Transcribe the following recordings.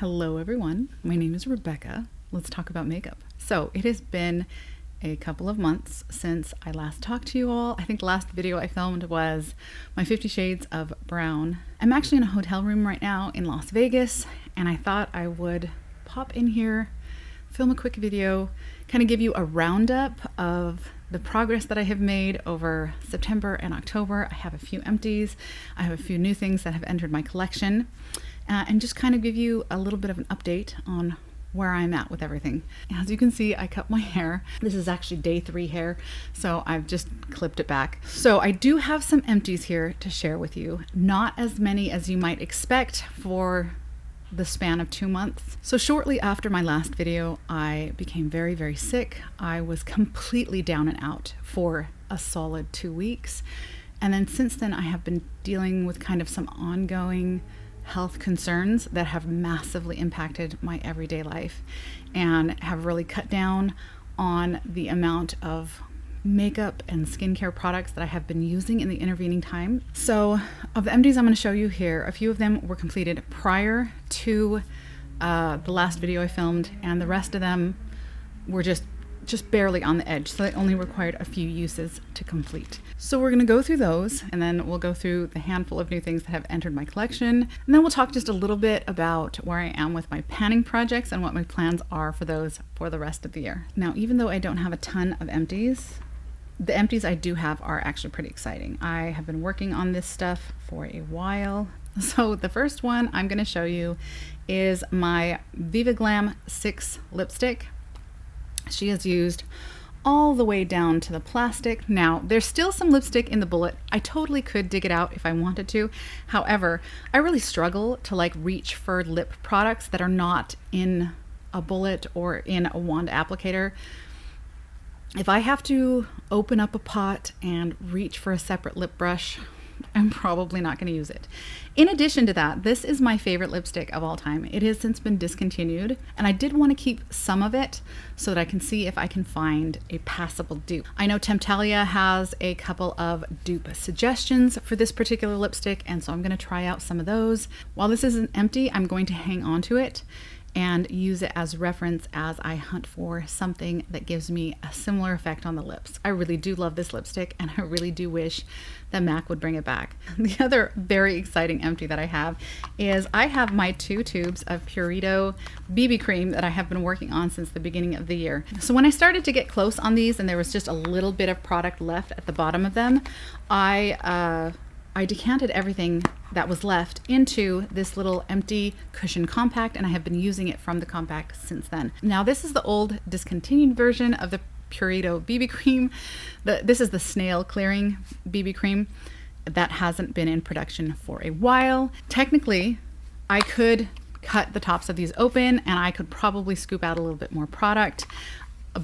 Hello everyone, my name is Rebecca. Let's talk about makeup. So it has been a couple of months since I last talked to you all. I think the last video I filmed was my 50 Shades of Brown. I'm actually in a hotel room right now in Las Vegas, and I thought I would pop in here, film a quick video, kind of give you a roundup of the progress that I have made over September and October. I have a few empties, I have a few new things that have entered my collection, and just kind of give you a little bit of an update on where I'm at with everything. As you can see, I cut my hair. This is actually day 3 hair, so I've just clipped it back. So I do have some empties here to share with you. Not as many as you might expect for the span of 2 months. So shortly after my last video, I became very, very sick. I was completely down and out for a solid 2 weeks. And then since then, I have been dealing with kind of some ongoing health concerns that have massively impacted my everyday life and have really cut down on the amount of makeup and skincare products that I have been using in the intervening time. So of the empties I'm going to show you here, a few of them were completed prior to the last video I filmed, and the rest of them were just barely on the edge, so they only required a few uses to complete. So we're going to go through those, and then we'll go through the handful of new things that have entered my collection, and then we'll talk just a little bit about where I am with my panning projects and what my plans are for those for the rest of the year. Now, even though I don't have a ton of empties, the empties I do have are actually pretty exciting. I have been working on this stuff for a while. So the first one I'm going to show you is my Viva Glam 6 lipstick. She is used all the way down to the plastic. Now, there's still some lipstick in the bullet. I totally could dig it out if I wanted to. However, I really struggle to reach for lip products that are not in a bullet or in a wand applicator. If I have to open up a pot and reach for a separate lip brush, I'm probably not going to use it. In addition to that, this is my favorite lipstick of all time. It has since been discontinued, and I did want to keep some of it so that I can see if I can find a passable dupe. I know Temptalia has a couple of dupe suggestions for this particular lipstick, and so I'm going to try out some of those. While this isn't empty, I'm going to hang on to it and use it as reference as I hunt for something that gives me a similar effect on the lips. I really do love this lipstick, and I really do wish that MAC would bring it back. The other very exciting empty that I have is I have my 2 tubes of Purito BB cream that I have been working on since the beginning of the year. So when I started to get close on these and there was just a little bit of product left at the bottom of them, I decanted everything that was left into this little empty cushion compact, and I have been using it from the compact since then. Now, this is the old discontinued version of the Purito BB cream. This is the snail clearing BB cream that hasn't been in production for a while. Technically, I could cut the tops of these open and I could probably scoop out a little bit more product,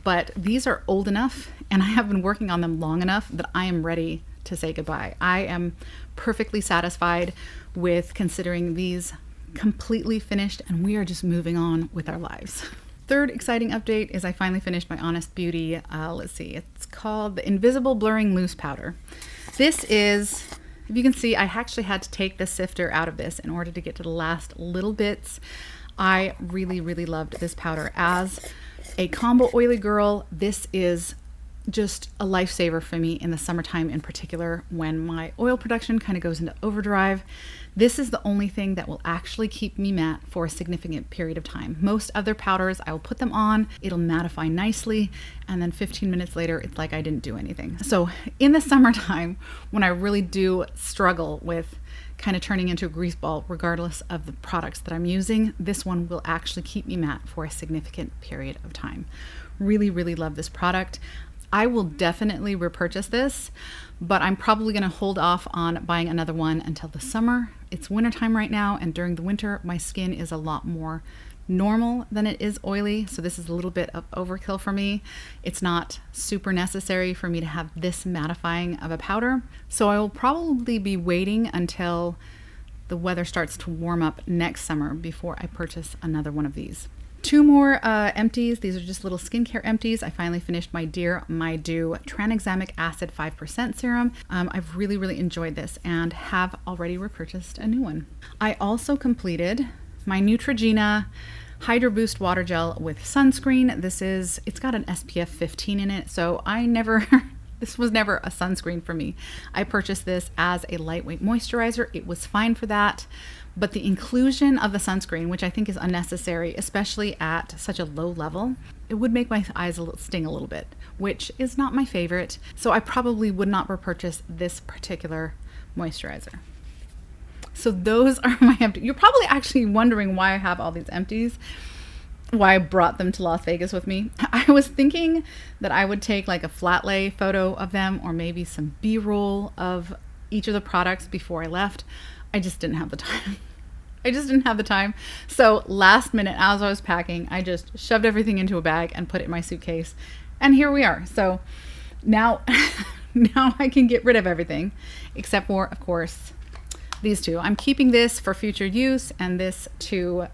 but these are old enough and I have been working on them long enough that I am ready to say goodbye. I am perfectly satisfied with considering these completely finished, and we are just moving on with our lives. Third exciting update is I finally finished my Honest Beauty, let's see, it's called the Invisible Blurring Loose Powder. This is, if you can see, I actually had to take the sifter out of this in order to get to the last little bits. I really, really loved this powder. As a combo oily girl, this is just a lifesaver for me in the summertime, in particular when my oil production kind of goes into overdrive. This is the only thing that will actually keep me matte for a significant period of time. Most other powders, I will put them on, it'll mattify nicely, and then 15 minutes later, it's like I didn't do anything. So in the summertime, when I really do struggle with kind of turning into a grease ball, regardless of the products that I'm using, this one will actually keep me matte for a significant period of time. Really, really love this product. I will definitely repurchase this, but I'm probably going to hold off on buying another one until the summer. It's wintertime right now, and during the winter, my skin is a lot more normal than it is oily, so this is a little bit of overkill for me. It's not super necessary for me to have this mattifying of a powder, so I will probably be waiting until the weather starts to warm up next summer before I purchase another one of these. 2 more empties. These are just little skincare empties. I finally finished my Dear My Do Tranexamic Acid 5% serum. I've really, really enjoyed this and have already repurchased a new one. I also completed my Neutrogena Hydro Boost Water Gel with sunscreen. It's got an SPF 15 in it, so this was never a sunscreen for me. I purchased this as a lightweight moisturizer. It was fine for that, but the inclusion of the sunscreen, which I think is unnecessary, especially at such a low level, it would make my eyes sting a little bit, which is not my favorite. So I probably would not repurchase this particular moisturizer. So those are my empties. You're probably actually wondering why I have all these empties, why I brought them to Las Vegas with me. I was thinking that I would take like a flat lay photo of them, or maybe some B-roll of each of the products before I left. I just didn't have the time. So last minute, as I was packing, I just shoved everything into a bag and put it in my suitcase. And here we are. So now, now I can get rid of everything except for, of course, these two. I'm keeping this for future use and this to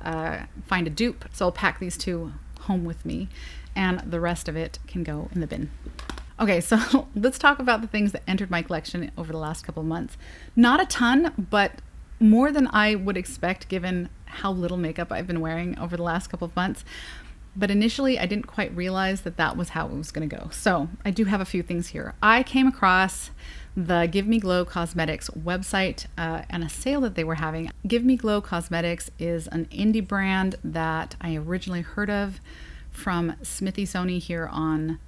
find a dupe. So I'll pack these two home with me, and the rest of it can go in the bin. Okay, so let's talk about the things that entered my collection over the last couple of months. Not a ton, but more than I would expect given how little makeup I've been wearing over the last couple of months. But initially, I didn't quite realize that that was how it was going to go. So I do have a few things here. I came across the Give Me Glow Cosmetics website and a sale that they were having. Give Me Glow Cosmetics is an indie brand that I originally heard of from Smithy Sony here on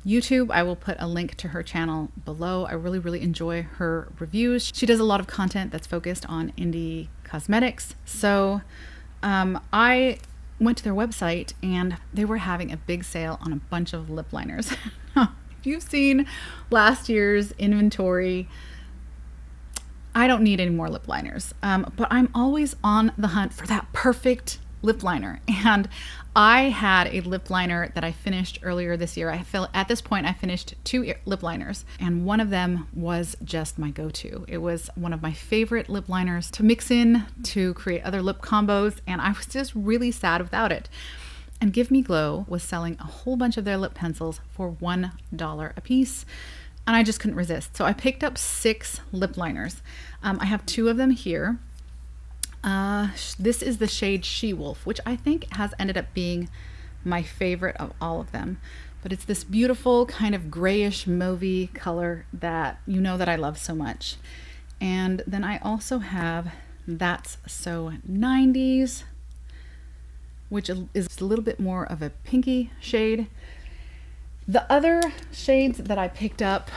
YouTube. I will put a link to her channel below. I really, really enjoy her reviews. She does a lot of content that's focused on indie cosmetics. So I went to their website and they were having a big sale on a bunch of lip liners. If you've seen last year's inventory, I don't need any more lip liners, but I'm always on the hunt for that perfect lip liner. And I had a lip liner that I finished earlier this year. At this point, I finished 2 lip liners, and one of them was just my go-to. It was one of my favorite lip liners to mix in to create other lip combos, and I was just really sad without it. And Give Me Glow was selling a whole bunch of their lip pencils for $1 a piece, and I just couldn't resist. So I picked up 6 lip liners. I have 2 of them here. This is the shade She Wolf, which I think has ended up being my favorite of all of them. But it's this beautiful kind of grayish mauvey color that you know that I love so much. And then I also have That's So 90s, which is a little bit more of a pinky shade. The other shades that I picked up,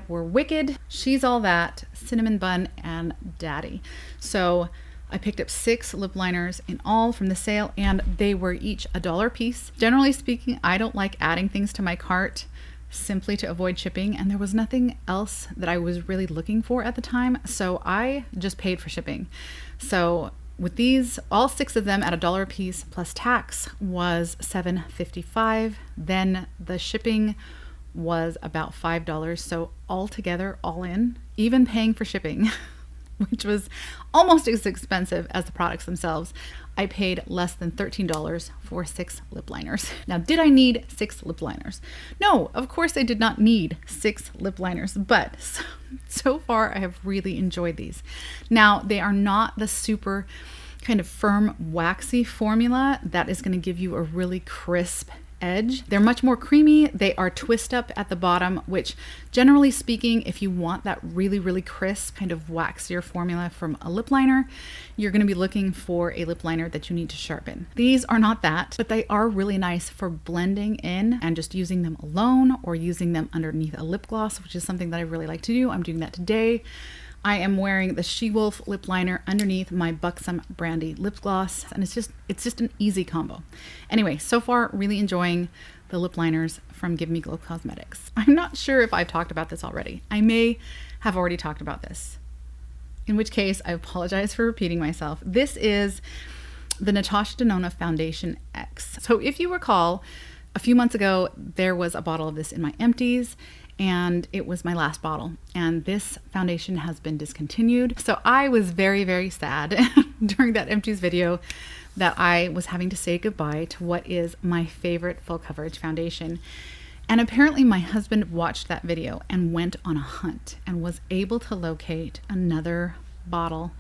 were Wicked, She's All That, Cinnamon Bun, and Daddy. So I picked up 6 lip liners in all from the sale, and they were each $1 a piece. Generally speaking, I don't like adding things to my cart simply to avoid shipping, and there was nothing else that I was really looking for at the time, so I just paid for shipping. So with these, all 6 of them at $1 a piece plus tax was $7.55. Then the shipping was about $5. So altogether, all in, even paying for shipping, which was almost as expensive as the products themselves, I paid less than $13 for 6 lip liners. Now, did I need 6 lip liners? No, of course I did not need 6 lip liners, but so far I have really enjoyed these. Now, they are not the super kind of firm, waxy formula that is going to give you a really crisp edge. They're much more creamy. They are twist up at the bottom, which generally speaking, if you want that really, really crisp kind of waxier formula from a lip liner, you're going to be looking for a lip liner that you need to sharpen. These are not that, but they are really nice for blending in and just using them alone or using them underneath a lip gloss, which is something that I really like to do. I'm doing that today. I am wearing the She Wolf lip liner underneath my Buxom Brandy lip gloss, and it's just an easy combo. Anyway, so far really enjoying the lip liners from Give Me Glow Cosmetics. I'm not sure if I've talked about this already. I may have already talked about this, in which case I apologize for repeating myself. This is the Natasha Denona Foundation X. So if you recall, a few months ago, there was a bottle of this in my Empties, and it was my last bottle, and this foundation has been discontinued. So I was very, very sad during that Empties video that I was having to say goodbye to what is my favorite full coverage foundation. And apparently my husband watched that video and went on a hunt and was able to locate another bottle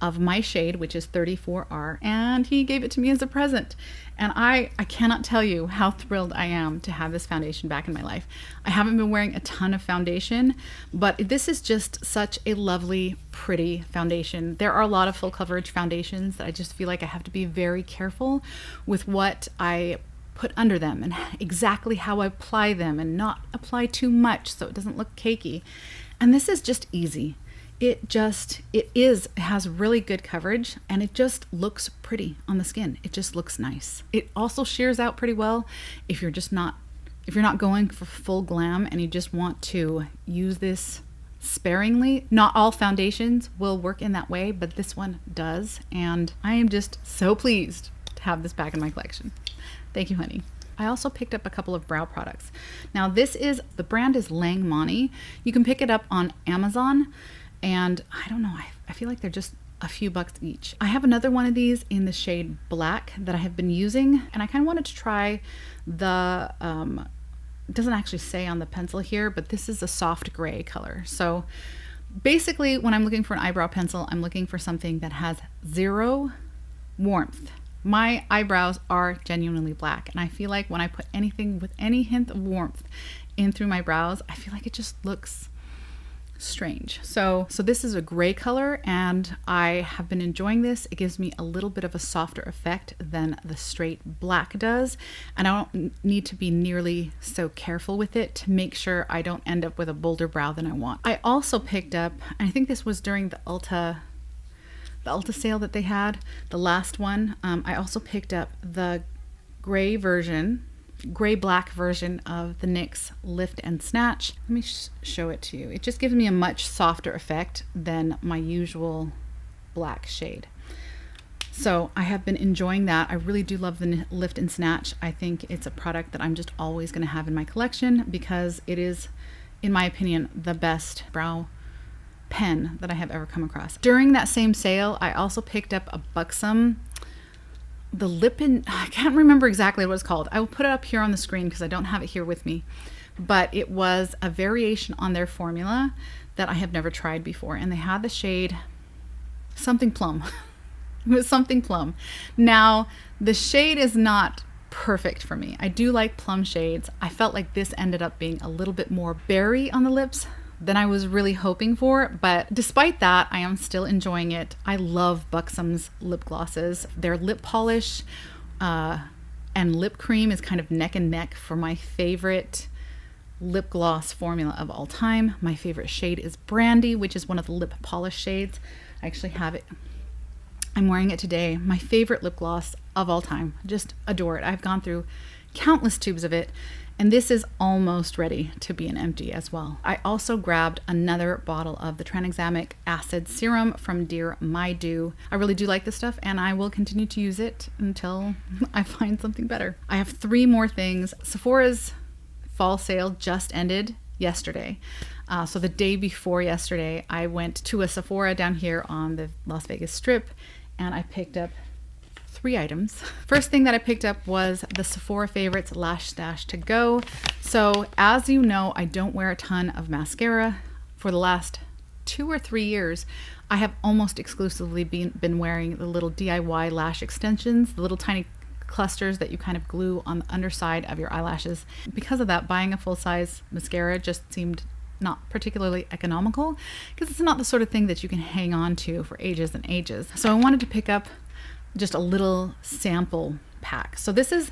of my shade, which is 34R, and he gave it to me as a present. And I cannot tell you how thrilled I am to have this foundation back in my life. I haven't been wearing a ton of foundation, but this is just such a lovely, pretty foundation. There are a lot of full coverage foundations that I just feel like I have to be very careful with what I put under them and exactly how I apply them and not apply too much so it doesn't look cakey. And this is just easy. It has really good coverage, and it just looks pretty on the skin. It just looks nice. It also shears out pretty well if you're not going for full glam and you just want to use this sparingly. Not all foundations will work in that way, but this one does, and I am just so pleased to have this back in my collection. Thank you, honey. I also picked up a couple of brow products. Now the brand is Lang Mani. You can pick it up on Amazon, and I don't know, I feel like they're just a few bucks each. I have another one of these in the shade Black that I have been using, and I kind of wanted to try the, it doesn't actually say on the pencil here, but this is a soft gray color. So basically when I'm looking for an eyebrow pencil, I'm looking for something that has zero warmth. My eyebrows are genuinely black, and I feel like when I put anything with any hint of warmth in through my brows, I feel like it just looks strange. So this is a gray color, and I have been enjoying this. It gives me a little bit of a softer effect than the straight black does, and I don't need to be nearly so careful with it to make sure I don't end up with a bolder brow than I want. I also picked up, and I think this was during the Ulta sale that they had, the last one. I also picked up the gray black version of the NYX Lift and Snatch. Let me show it to you. It just gives me a much softer effect than my usual black shade. So I have been enjoying that. I really do love the Lift and Snatch. I think it's a product that I'm just always going to have in my collection because it is, in my opinion, the best brow pen that I have ever come across. During that same sale, I also picked up a Buxom, I can't remember exactly what it's called. I will put it up here on the screen because I don't have it here with me, but it was a variation on their formula that I have never tried before, and they had the shade something plum. It was something plum. Now, the shade is not perfect for me. I do like plum shades. I felt like this ended up being a little bit more berry on the lips than I was really hoping for, but despite that, I am still enjoying it. I love Buxom's lip glosses. Their lip polish and lip cream is kind of neck and neck for my favorite lip gloss formula of all time. My favorite shade is Brandy, which is one of the lip polish shades. I actually have it. I'm wearing it today. My favorite lip gloss of all time. Just adore it. I've gone through countless tubes of it, and this is almost ready to be an empty as well. I also grabbed another bottle of the tranexamic acid serum from Dear My Do. I really do like this stuff, and I will continue to use it until I find something better. I have 3 more things. Sephora's fall sale just ended yesterday. So the day before yesterday, I went to a Sephora down here on the Las Vegas Strip, and I picked up 3 items. First thing that I picked up was the Sephora Favorites Lash Stash to Go. So as you know, I don't wear a ton of mascara. For the last 2 or 3 years, I have almost exclusively been wearing the little DIY lash extensions, the little tiny clusters that you kind of glue on the underside of your eyelashes. Because of that, buying a full-size mascara just seemed not particularly economical because it's not the sort of thing that you can hang on to for ages and ages. So I wanted to pick up just a little sample pack. So this is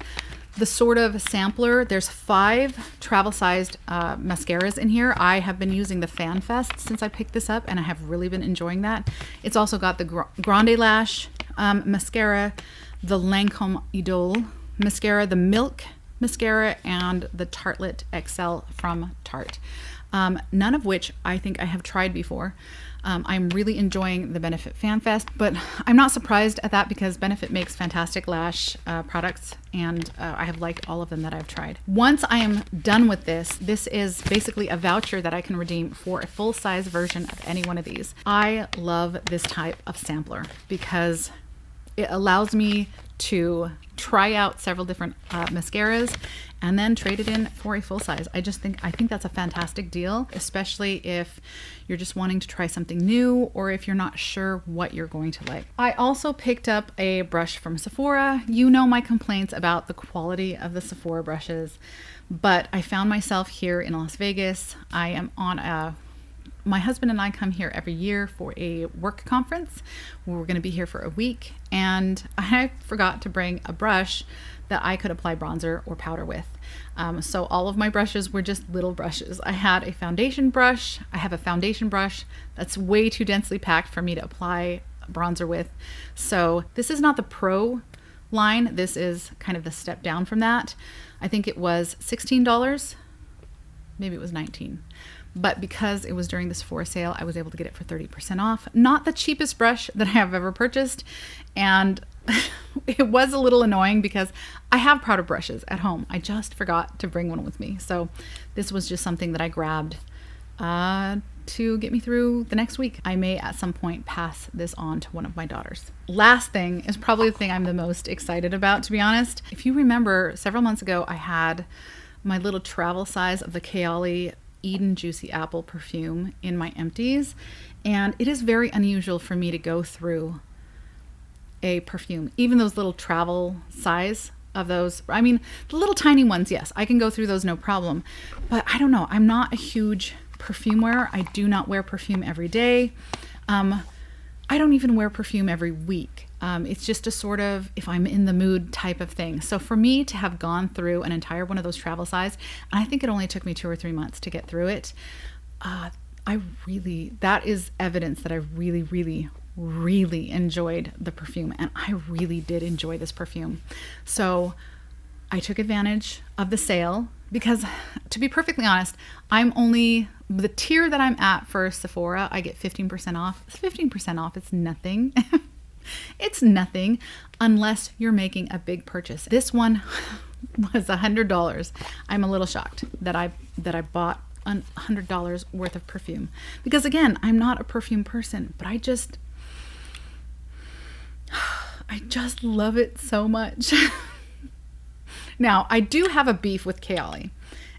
the sort of sampler. There's 5 travel-sized mascaras in here. I have been using the Fan Fest since I picked this up, and I have really been enjoying that. It's also got the Grande Lash mascara, the Lancome Idole mascara, the Milk mascara, and the Tartelette XL from Tarte. None of which I think I have tried before. I'm really enjoying the Benefit Fan Fest, but I'm not surprised at that because Benefit makes fantastic lash products, and I have liked all of them that I've tried. Once I am done with this is basically a voucher that I can redeem for a full-size version of any one of these. I love this type of sampler because it allows me to try out several different mascaras and then trade it in for a full size. I think that's a fantastic deal, especially if you're just wanting to try something new or if you're not sure what you're going to like. I also picked up a brush from Sephora. You know my complaints about the quality of the Sephora brushes, but I found myself here in Las Vegas. I am on my husband and I come here every year for a work conference. We're going to be here for a week, and I forgot to bring a brush that I could apply bronzer or powder with. So all of my brushes were just little brushes. I had a foundation brush. I have a foundation brush that's way too densely packed for me to apply bronzer with. So this is not the pro line. This is kind of the step down from that. I think it was $16. Maybe it was $19. But because it was during the Sephora sale, I was able to get it for 30% off. Not the cheapest brush that I have ever purchased. And it was a little annoying because I have powder brushes at home. I just forgot to bring one with me. So this was just something that I grabbed to get me through the next week. I may at some point pass this on to one of my daughters. Last thing is probably the thing I'm the most excited about, to be honest. If you remember, several months ago, I had my little travel size of the Kayali Eden Juicy Apple perfume in my Empties, and it is very unusual for me to go through a perfume, even those little travel size of those. I mean, the little tiny ones, yes, I can go through those no problem, but I don't know, I'm not a huge perfume wearer. I do not wear perfume every day. I don't even wear perfume every week. It's just a sort of, if I'm in the mood type of thing. So for me to have gone through an entire one of those travel size, and I think it only took me 2 or 3 months to get through it, that is evidence that I really, really, really enjoyed the perfume. And I really did enjoy this perfume. So I took advantage of the sale because, to be perfectly honest, the tier that I'm at for Sephora, I get 15% off. It's 15% off. It's nothing. It's nothing unless you're making a big purchase. This one was $100. I'm a little shocked that I bought $100 worth of perfume because, again, I'm not a perfume person, but I just love it so much. Now, I do have a beef with Kayali,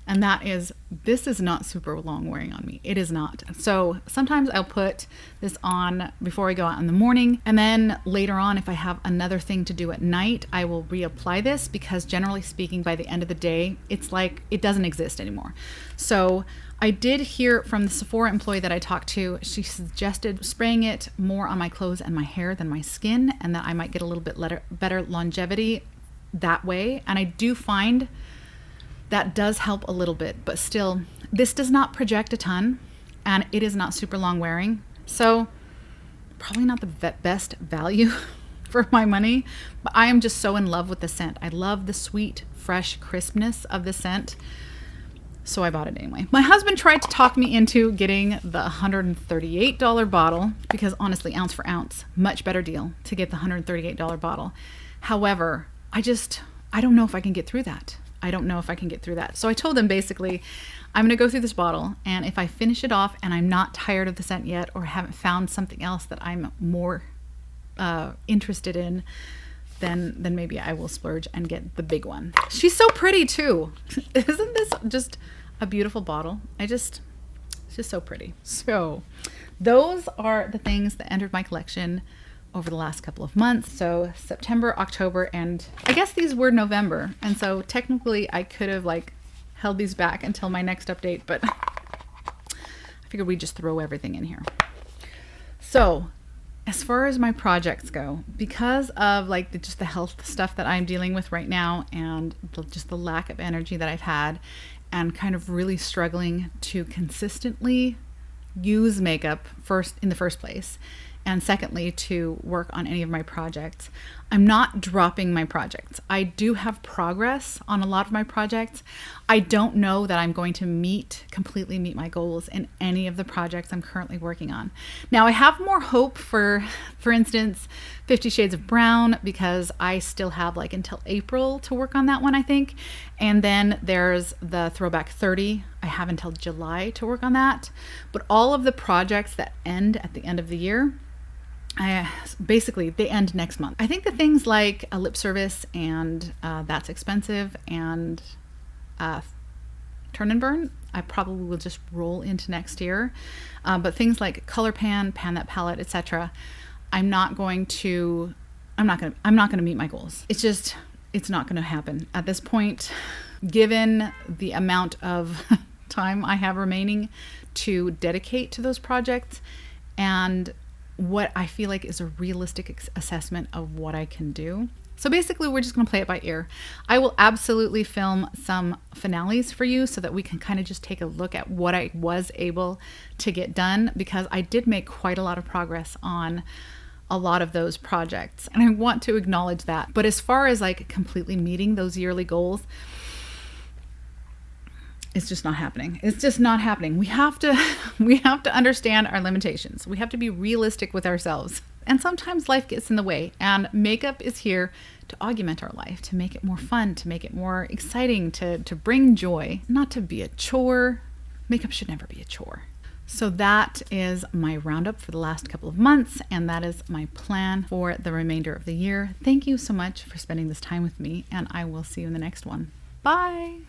and that is, this is not super long wearing on me. It is not. So sometimes I'll put this on before I go out in the morning, and then later on, if I have another thing to do at night, I will reapply this because, generally speaking, by the end of the day, it's like it doesn't exist anymore. So I did hear from the Sephora employee that I talked to. She suggested spraying it more on my clothes and my hair than my skin, and that I might get a little bit better longevity that way. And I do find that does help a little bit, but still, this does not project a ton, and it is not super long wearing. So probably not the best value for my money, but I am just so in love with the scent. I love the sweet, fresh crispness of the scent. So I bought it anyway. My husband tried to talk me into getting the $138 bottle because, honestly, ounce for ounce, much better deal to get the $138 bottle. However, I don't know if I can get through that. So I told him, basically, I'm going to go through this bottle, and if I finish it off and I'm not tired of the scent yet or haven't found something else that I'm more interested in, then maybe I will splurge and get the big one. She's so pretty too. Isn't this just a beautiful bottle? It's just so pretty. So those are the things that entered my collection over the last couple of months. So September, October, and I guess these were November. And so technically I could have held these back until my next update, but I figured we'd just throw everything in here. So as far as my projects go, because of just the health stuff that I'm dealing with right now and just the lack of energy that I've had and kind of really struggling to consistently use makeup in the first place, and secondly, to work on any of my projects, I'm not dropping my projects. I do have progress on a lot of my projects. I don't know that I'm going to completely meet my goals in any of the projects I'm currently working on. Now, I have more hope for instance, 50 Shades of Brown, because I still have until April to work on that one, I think. And then there's the Throwback 30. I have until July to work on that. But all of the projects that end at the end of the year, Basically they end next month. I think the things like a lip service and that's expensive, and turn and burn, I probably will just roll into next year. But things like color pan that palette, etc., I'm not going to meet my goals. It's not going to happen at this point, given the amount of time I have remaining to dedicate to those projects and what I feel like is a realistic assessment of what I can do. So basically, we're just going to play it by ear. I will absolutely film some finales for you so that we can kind of just take a look at what I was able to get done, because I did make quite a lot of progress on a lot of those projects, and I want to acknowledge that. But as far as like completely meeting those yearly goals, it's just not happening. It's just not happening. We have to understand our limitations. We have to be realistic with ourselves. And sometimes life gets in the way, and makeup is here to augment our life, to make it more fun, to make it more exciting, to bring joy, not to be a chore. Makeup should never be a chore. So that is my roundup for the last couple of months, and that is my plan for the remainder of the year. Thank you so much for spending this time with me, and I will see you in the next one. Bye.